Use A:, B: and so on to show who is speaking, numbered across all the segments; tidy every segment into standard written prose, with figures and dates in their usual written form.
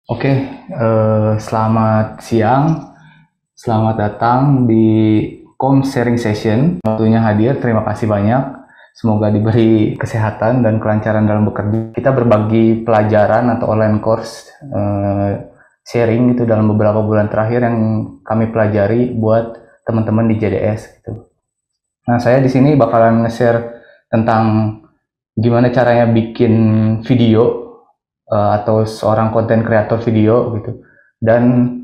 A: Oke, selamat siang, selamat datang di sharing session. Waktunya hadir, terima kasih banyak. Semoga diberi kesehatan dan kelancaran dalam bekerja. Kita berbagi pelajaran atau online course sharing gitu dalam beberapa bulan terakhir yang kami pelajari buat teman-teman di JDS gitu. Nah, saya di sini bakalan nge-share tentang gimana caranya bikin video atau seorang konten kreator video gitu, dan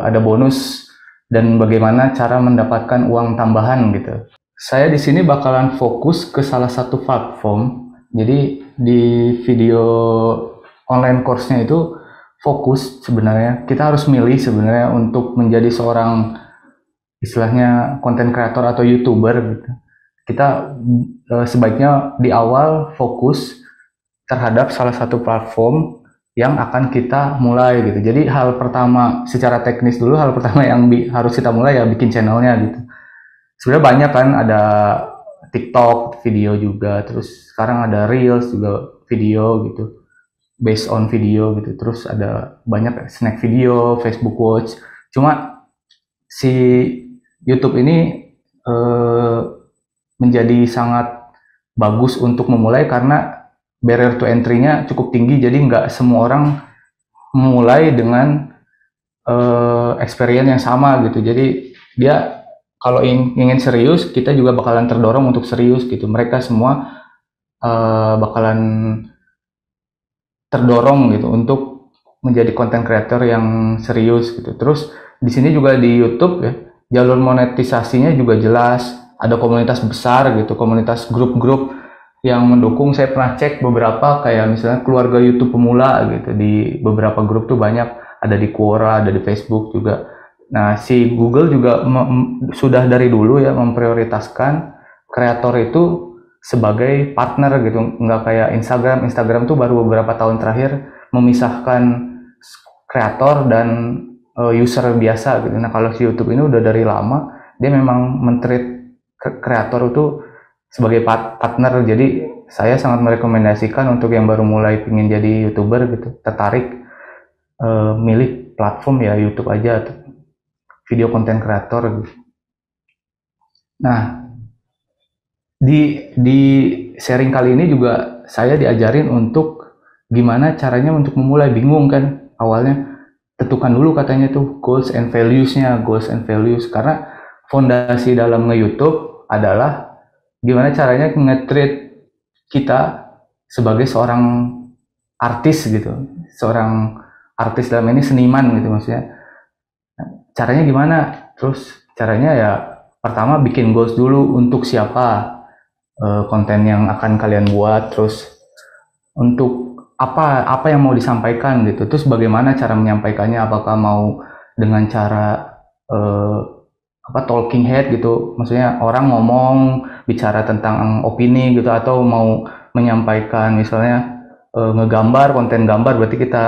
A: ada bonus dan bagaimana cara mendapatkan uang tambahan gitu. Saya di sini bakalan fokus ke salah satu platform. Jadi di video online course-nya itu fokus sebenarnya kita harus milih sebenarnya untuk menjadi seorang istilahnya konten kreator atau youtuber gitu. Kita sebaiknya di awal fokus terhadap salah satu platform yang akan kita mulai gitu. Jadi hal pertama secara teknis dulu, hal pertama yang harus kita mulai ya bikin channelnya gitu. Sebenarnya banyak kan, ada TikTok video juga, terus sekarang ada Reels juga video gitu, based on video gitu. Terus ada banyak snack video, Facebook Watch. Cuma si YouTube ini eh, menjadi sangat bagus untuk memulai karena barrier to entry-nya cukup tinggi, jadi nggak semua orang memulai dengan experience yang sama gitu. Jadi dia kalau ingin serius, kita juga bakalan terdorong untuk serius gitu. Mereka semua bakalan terdorong gitu untuk menjadi content creator yang serius gitu. Terus di sini juga di YouTube ya, jalur monetisasinya juga jelas, ada komunitas besar gitu, komunitas grup-grup yang mendukung. Saya pernah cek beberapa, kayak misalnya keluarga YouTube pemula gitu, di beberapa grup tuh banyak, ada di Quora, ada di Facebook juga. Nah, si Google juga sudah dari dulu ya memprioritaskan kreator itu sebagai partner gitu, nggak kayak Instagram tuh baru beberapa tahun terakhir memisahkan kreator dan user biasa gitu. Nah, kalau si YouTube ini udah dari lama, dia memang mentreat kreator itu sebagai partner. Jadi saya sangat merekomendasikan untuk yang baru mulai ingin jadi YouTuber gitu, tertarik, milih platform ya YouTube aja, video konten kreator gitu. Nah, di sharing kali ini juga saya diajarin untuk gimana caranya untuk memulai. Bingung kan awalnya, tentukan dulu katanya tuh goals and values, karena fondasi dalam nge-YouTube adalah gimana caranya nge-treat kita sebagai seorang artis gitu, seorang artis dalam ini seniman gitu maksudnya. Caranya gimana? Terus caranya ya pertama bikin goals dulu, untuk siapa konten yang akan kalian buat, terus untuk apa apa yang mau disampaikan gitu, terus bagaimana cara menyampaikannya, apakah mau dengan cara eh, apa talking head gitu, maksudnya orang ngomong bicara tentang opini gitu, atau mau menyampaikan misalnya ngegambar, konten gambar, berarti kita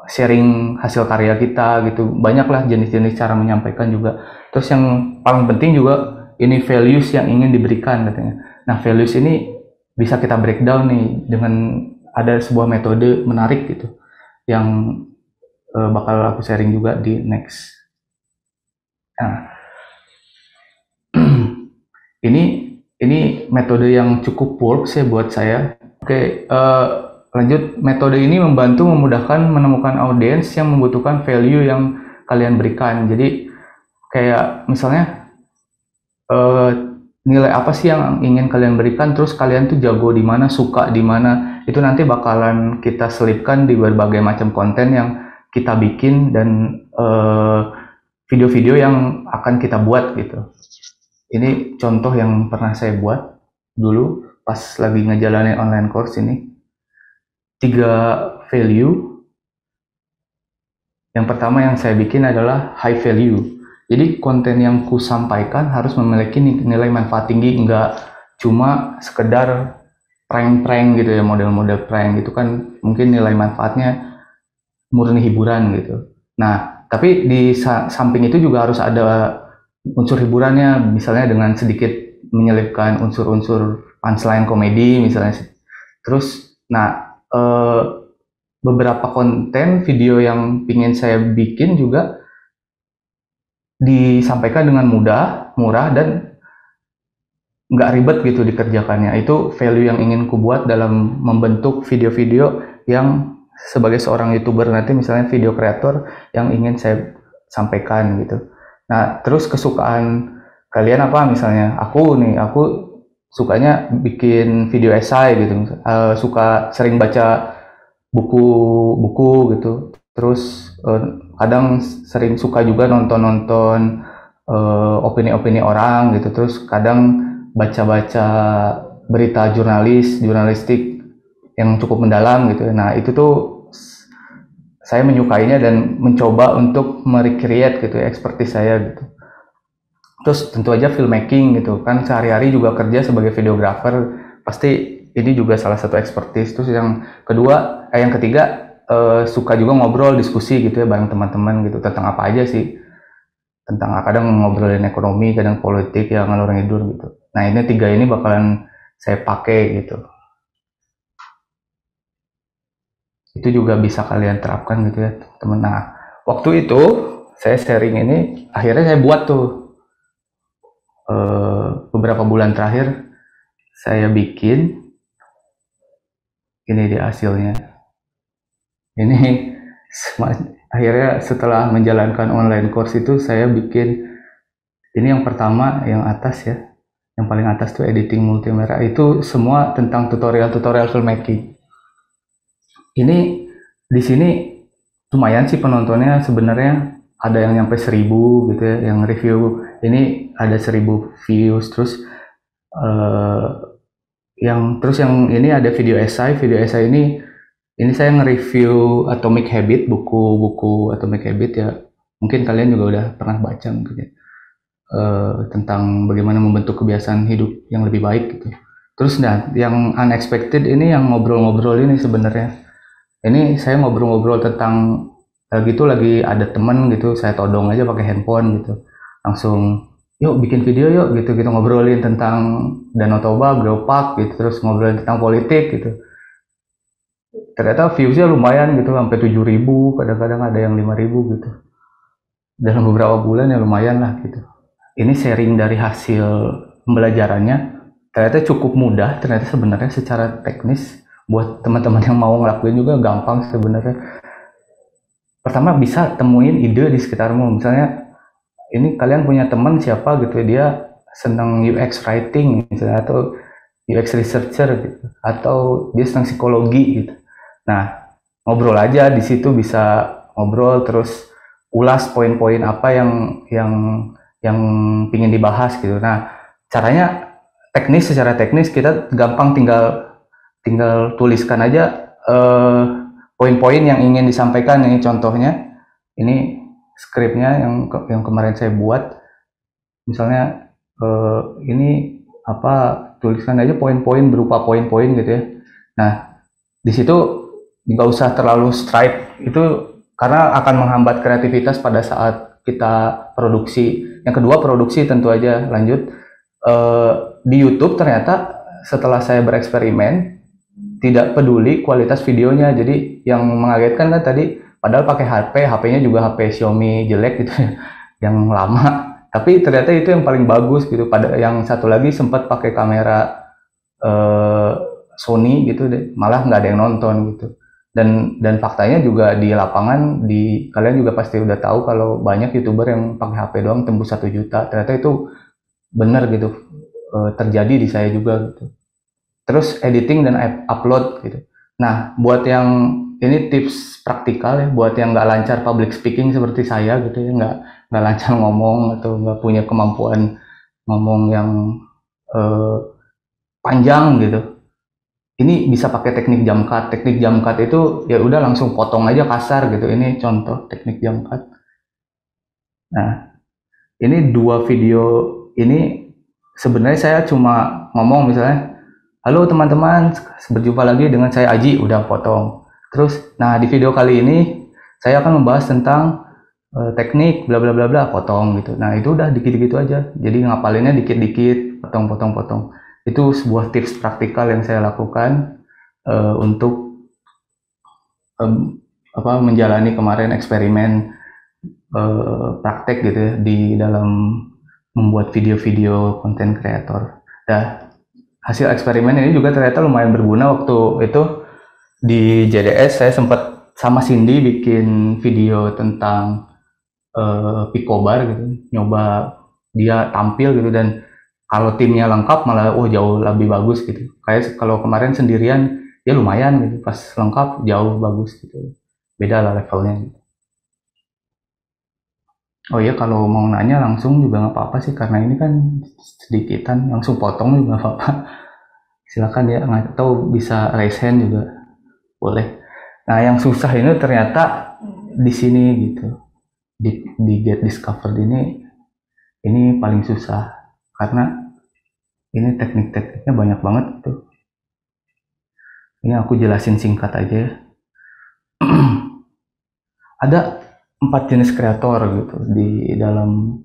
A: sharing hasil karya kita gitu. Banyaklah jenis-jenis cara menyampaikan juga. Terus yang paling penting juga, ini values yang ingin diberikan katanya. Nah, values ini bisa kita breakdown nih dengan ada sebuah metode menarik gitu, yang bakal aku sharing juga di next. Nah, ini ini metode yang cukup works ya buat saya. Oke, lanjut. Metode ini membantu memudahkan menemukan audiens yang membutuhkan value yang kalian berikan. Jadi kayak misalnya eh, nilai apa sih yang ingin kalian berikan, terus kalian tuh jago di mana, suka di mana, itu nanti bakalan kita selipkan di berbagai macam konten yang kita bikin, dan video-video yang akan kita buat gitu. Ini contoh yang pernah saya buat dulu pas lagi ngejalanin online course ini. 3 value. Yang pertama yang saya bikin adalah high value. Jadi konten yang ku sampaikan harus memiliki nilai manfaat tinggi, enggak cuma sekedar prank-prank gitu ya, model-model prank gitu kan mungkin nilai manfaatnya murni hiburan gitu. Nah, tapi di samping itu juga harus ada unsur hiburannya, misalnya dengan sedikit menyelipkan unsur-unsur punchline komedi misalnya. Terus, nah, beberapa konten video yang ingin saya bikin juga disampaikan dengan mudah, murah, dan nggak ribet gitu dikerjakannya. Itu value yang ingin ku buat dalam membentuk video-video yang sebagai seorang YouTuber nanti, misalnya video kreator yang ingin saya sampaikan gitu. Nah, terus kesukaan kalian apa? Misalnya aku sukanya bikin video esai gitu. Suka sering baca buku-buku gitu. Terus kadang sering suka juga nonton-nonton opini-opini orang gitu. Terus kadang baca-baca berita jurnalistik yang cukup mendalam gitu. Nah, itu tuh saya menyukainya dan mencoba untuk merecreate gitu ya, expertise saya gitu. Terus tentu aja filmmaking gitu kan, sehari-hari juga kerja sebagai videographer, pasti ini juga salah satu expertise. Terus yang ketiga suka juga ngobrol, diskusi gitu ya bareng teman-teman gitu, tentang apa aja sih, tentang kadang ngobrolin ekonomi, kadang politik, ya ngalor ngidur gitu. Nah, ini tiga ini bakalan saya pakai gitu. Itu juga bisa kalian terapkan gitu ya teman. Nah, waktu itu saya sharing ini, akhirnya saya buat tuh beberapa bulan terakhir saya bikin, ini dia hasilnya. Ini akhirnya setelah menjalankan online course itu saya bikin ini. Yang pertama, yang atas ya, yang paling atas tuh editing multimedia, itu semua tentang tutorial filmmaking. Ini di sini lumayan sih penontonnya sebenarnya, ada yang nyampe 1000 gitu ya, yang review ini ada 1000 views. Terus yang ini ada video essay ini saya nge-review Atomic Habit, buku Atomic Habit ya, mungkin kalian juga udah pernah baca mungkin ya, tentang bagaimana membentuk kebiasaan hidup yang lebih baik gitu. Terus yang unexpected ini, yang ngobrol-ngobrol ini sebenarnya, ini saya ngobrol-ngobrol tentang lagi ada temen gitu, saya todong aja pakai handphone gitu, langsung yuk bikin video yuk gitu, kita ngobrolin tentang Danau Toba, Geopark gitu, terus ngobrolin tentang politik gitu. Ternyata viewsnya lumayan gitu, sampai 7.000, kadang-kadang ada yang 5.000 gitu. Dalam beberapa bulan ya lumayan lah gitu. Ini sharing dari hasil pembelajarannya, ternyata cukup mudah, ternyata sebenarnya secara teknis buat teman-teman yang mau ngelakuin juga gampang sebenarnya. Pertama, bisa temuin ide di sekitarmu, misalnya ini kalian punya teman siapa gitu, dia senang UX writing misalnya, atau UX researcher gitu, atau dia senang psikologi gitu. Nah, ngobrol aja di situ, bisa ngobrol terus ulas poin-poin apa yang pingin dibahas gitu. Nah, caranya secara teknis kita gampang, tinggal tuliskan aja poin-poin yang ingin disampaikan. Ini contohnya, ini skripnya yang kemarin saya buat. Misalnya ini apa, tuliskan aja poin-poin berupa poin-poin gitu ya. Nah, di situ nggak usah terlalu stripe itu, karena akan menghambat kreativitas pada saat kita produksi. Yang kedua, produksi tentu aja lanjut. Di YouTube ternyata setelah saya bereksperimen, tidak peduli kualitas videonya. Jadi yang mengagetkan kan tadi, padahal pakai HP-nya juga HP Xiaomi jelek gitu ya, yang lama. Tapi ternyata itu yang paling bagus gitu. Pada yang satu lagi sempat pakai kamera Sony gitu, malah nggak ada yang nonton gitu. Dan faktanya juga di lapangan, kalian juga pasti udah tahu kalau banyak YouTuber yang pakai HP doang tembus 1 juta. Ternyata itu benar gitu, terjadi di saya juga gitu. Terus editing dan upload gitu. Nah, buat yang ini tips praktikal ya, buat yang nggak lancar public speaking seperti saya gitu ya, nggak lancar ngomong atau nggak punya kemampuan ngomong yang panjang gitu. Ini bisa pakai teknik jump cut. Teknik jump cut itu ya udah langsung potong aja kasar gitu. Ini contoh teknik jump cut. Nah, ini 2 video ini sebenarnya saya cuma ngomong misalnya, halo teman-teman, berjumpa lagi dengan saya Aji, udah potong. Terus, nah di video kali ini saya akan membahas tentang teknik bla bla bla bla, potong gitu. Nah, itu udah dikit-dikit aja. Jadi ngapalinnya dikit-dikit, potong. Itu sebuah tips praktikal yang saya lakukan untuk menjalani kemarin eksperimen praktek gitu ya di dalam membuat video-video konten kreator. Nah, hasil eksperimen ini juga ternyata lumayan berguna. Waktu itu di JDS saya sempat sama Cindy bikin video tentang Picobar gitu, nyoba dia tampil gitu, dan kalau timnya lengkap malah jauh lebih bagus gitu. Kayak kalau kemarin sendirian ya lumayan gitu, pas lengkap jauh bagus gitu. Beda lah levelnya gitu. Oh iya, kalau mau nanya langsung juga nggak apa-apa sih, karena ini kan sedikitan, langsung potong juga nggak apa-apa. Silakan ya, atau bisa raise hand juga boleh. Nah, yang susah ini ternyata di sini gitu, di Get Discovered ini paling susah, karena ini teknik-tekniknya banyak banget gitu. Ini aku jelasin singkat aja ya. Ada 4 jenis kreator gitu di dalam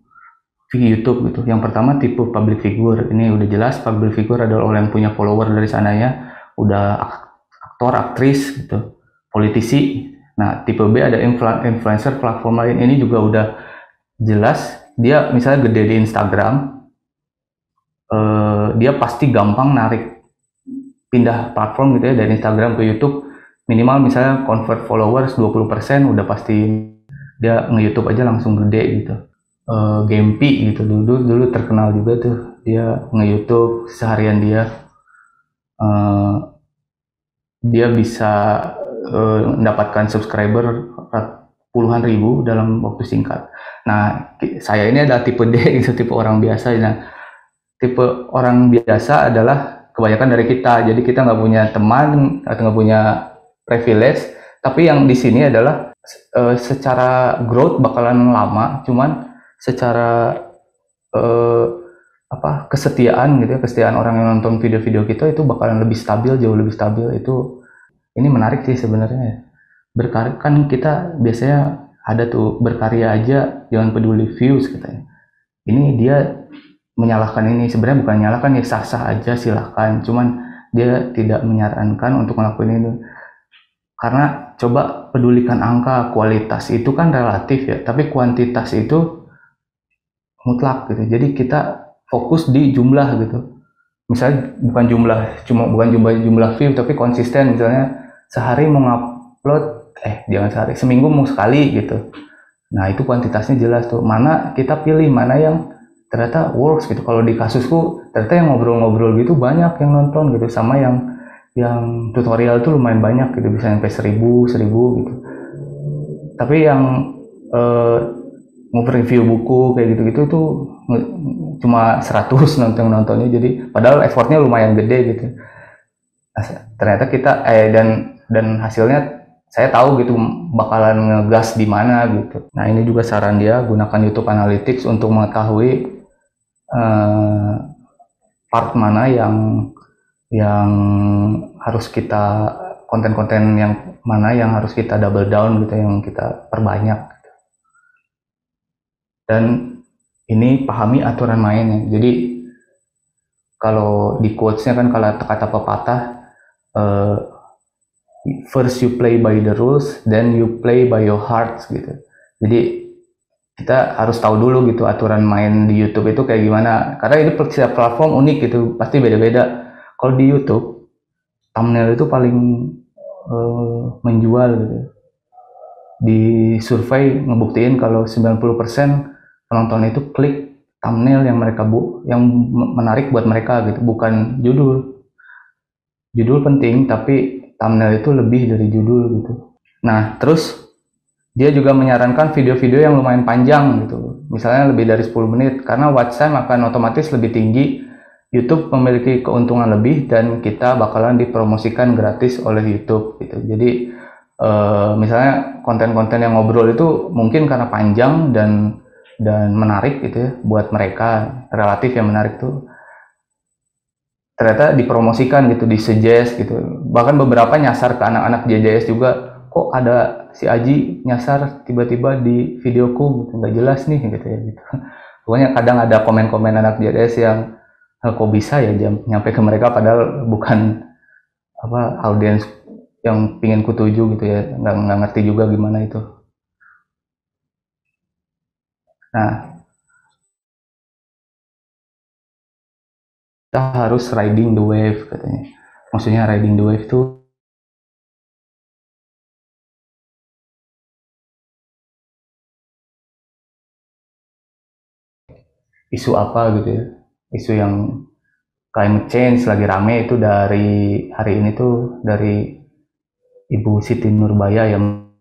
A: YouTube gitu. Yang pertama tipe public figure. Ini udah jelas, public figure adalah orang yang punya follower dari sananya, udah aktor, aktris gitu, politisi. Nah, tipe B ada influencer platform lain. Ini juga udah jelas, dia misalnya gede di Instagram, dia pasti gampang narik pindah platform gitu ya, dari Instagram ke YouTube. Minimal misalnya convert followers 20% udah pasti dia nge-YouTube aja langsung gede gitu. Gempi gitu, dulu terkenal juga tuh, dia nge-YouTube seharian dia bisa mendapatkan subscriber puluhan ribu dalam waktu singkat. Nah, saya ini adalah tipe D gitu, tipe orang biasa. Nah, tipe orang biasa adalah kebanyakan dari kita, jadi kita nggak punya teman atau nggak punya privilege, tapi yang di sini adalah secara growth bakalan lama, cuman secara kesetiaan gitu ya, kesetiaan orang yang nonton video-video kita itu bakalan lebih stabil, jauh lebih stabil. Itu ini menarik sih sebenarnya. Berkarya kan kita biasanya ada tuh, berkarya aja jangan peduli views katanya. Ini dia menyalahkan ini, sebenarnya bukan menyalahkan ya, sah-sah aja silahkan, cuman dia tidak menyarankan untuk melakukan ini. Karena coba pedulikan angka, kualitas itu kan relatif ya, tapi kuantitas itu mutlak gitu. Jadi kita fokus di jumlah gitu. Misalnya bukan jumlah view, tapi konsisten. Misalnya sehari mau ngupload, jangan sehari, seminggu mau sekali gitu. Nah, itu kuantitasnya jelas tuh. Mana kita pilih mana yang ternyata works gitu. Kalau di kasusku ternyata yang ngobrol-ngobrol gitu banyak yang nonton gitu, sama yang tutorial tuh lumayan banyak gitu, bisa sampai 1000 gitu. Tapi yang nge-review buku kayak gitu-gitu tuh cuma 100 nontonnya, jadi padahal effortnya lumayan gede gitu. Nah, ternyata kita dan hasilnya saya tahu gitu bakalan ngegas di mana gitu. Nah, ini juga saran dia, gunakan YouTube Analytics untuk mengetahui part mana yang harus kita, konten-konten yang mana yang harus kita double down gitu, yang kita perbanyak gitu. Dan ini pahami aturan mainnya. Jadi kalau di quotes-nya kan, kalau kata pepatah, first you play by the rules, then you play by your heart gitu. Jadi kita harus tahu dulu gitu aturan main di YouTube itu kayak gimana, karena ini setiap platform unik gitu, pasti beda-beda. Kalau di YouTube thumbnail itu paling menjual gitu. Di survei ngebuktiin kalau 90% penonton itu klik thumbnail yang yang menarik buat mereka gitu, bukan judul. Judul penting, tapi thumbnail itu lebih dari judul gitu. Nah, terus dia juga menyarankan video-video yang lumayan panjang gitu, misalnya lebih dari 10 menit, karena watch time akan otomatis lebih tinggi. YouTube memiliki keuntungan lebih dan kita bakalan dipromosikan gratis oleh YouTube gitu. Jadi misalnya konten-konten yang ngobrol itu mungkin karena panjang dan menarik gitu ya, buat mereka relatif yang menarik tuh ternyata dipromosikan gitu, disuggest gitu. Bahkan beberapa nyasar ke anak-anak JJS juga, kok ada si Aji nyasar tiba-tiba di videoku gitu, nggak jelas nih gitu ya gitu. Pokoknya kadang ada komen-komen anak JJS yang kok bisa ya nyampe ke mereka, padahal bukan audiens yang pingin kutuju gitu ya, nggak ngerti juga gimana itu. Nah, kita harus riding the wave katanya. Maksudnya riding the wave tuh isu apa gitu ya, isu yang climate change lagi rame itu dari hari ini tuh dari Ibu Siti Nurbaya yang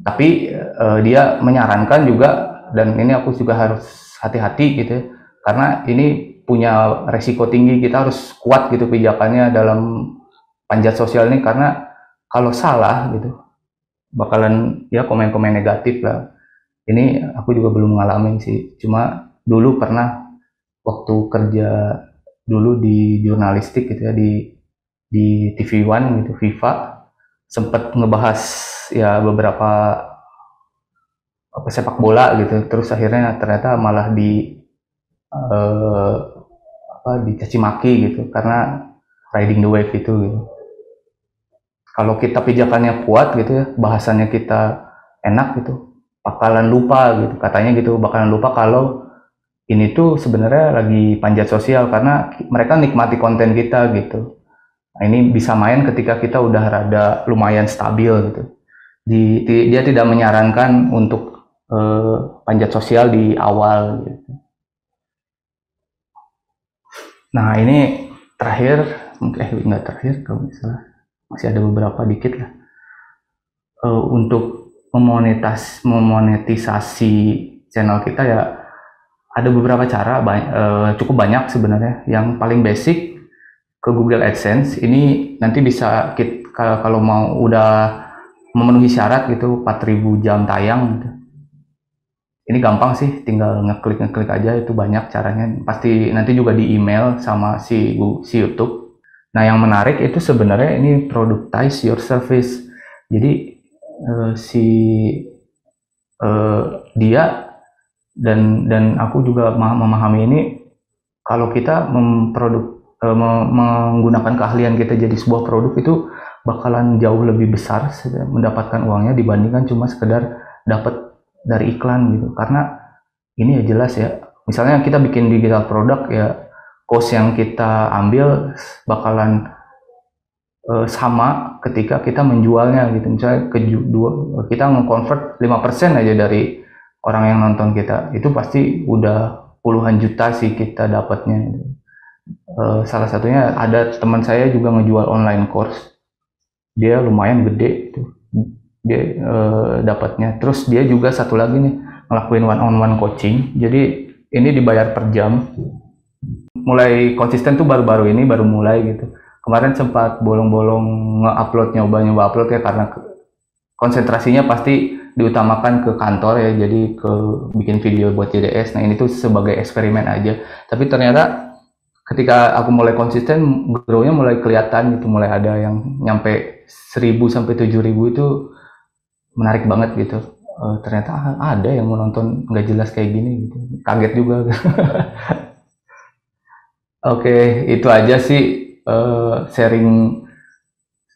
A: tapi dia menyarankan juga, dan ini aku juga harus hati-hati gitu ya, karena ini punya resiko tinggi, kita harus kuat gitu pijakannya dalam panjat sosial ini, karena kalau salah gitu bakalan ya komen-komen negatif lah. Ini aku juga belum ngalamin sih, cuma dulu pernah waktu kerja dulu di jurnalistik gitu ya, di TV One gitu, Viva, sempat ngebahas ya beberapa sepak bola gitu, terus akhirnya ternyata malah eh, dicaci maki gitu karena riding the wave itu gitu. Kalau kita pijakannya kuat gitu ya, bahasannya kita enak gitu, bakalan lupa gitu, katanya gitu, bakalan lupa kalau ini tuh sebenarnya lagi panjat sosial, karena mereka nikmati konten kita gitu. Nah, ini bisa main ketika kita udah rada lumayan stabil gitu. Dia tidak menyarankan untuk panjat sosial di awal gitu. Nah, ini terakhir, nggak terakhir kalau misalnya masih ada beberapa dikit lah. Untuk memonetisasi channel kita ya ada beberapa cara, cukup banyak sebenarnya. Yang paling basic ke Google AdSense ini nanti bisa kalau mau udah memenuhi syarat gitu 4.000 jam tayang gitu. Ini gampang sih, tinggal ngeklik aja, itu banyak caranya. Pasti nanti juga di email sama si YouTube. Nah, yang menarik itu sebenarnya ini productize your service. Jadi si dia dan aku juga memahami ini, kalau kita menggunakan keahlian kita jadi sebuah produk itu bakalan jauh lebih besar mendapatkan uangnya dibandingkan cuma sekedar dapat dari iklan gitu. Karena ini ya jelas ya, misalnya kita bikin digital produk ya, cost yang kita ambil bakalan sama ketika kita menjualnya gitu. Misalnya kita nge-convert 5% aja dari orang yang nonton kita, itu pasti udah puluhan juta sih kita dapatnya. Salah satunya ada teman saya juga ngejual online course, dia lumayan gede itu dia dapatnya. Terus dia juga satu lagi nih ngelakuin one on one coaching, jadi ini dibayar per jam. Mulai konsisten tuh baru-baru ini, baru mulai gitu. Kemarin sempat bolong-bolong nyoba upload ya, karena konsentrasinya pasti diutamakan ke kantor ya, jadi ke bikin video buat JDS. Nah, ini tuh sebagai eksperimen aja, tapi ternyata ketika aku mulai konsisten, grow-nya mulai kelihatan gitu, mulai ada yang nyampe 1.000 sampai 7.000, itu menarik banget gitu. Ternyata ada yang mau nonton nggak jelas kayak gini gitu, kaget juga. Oke, itu aja sih sharing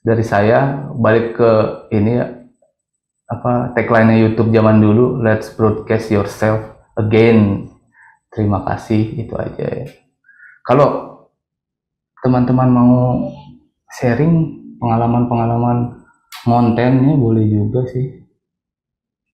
A: dari saya. Balik ke ini ya, apa tagline YouTube zaman dulu, let's broadcast yourself again. Terima kasih, itu aja ya. Kalau teman-teman mau sharing pengalaman-pengalaman kontennya boleh juga sih.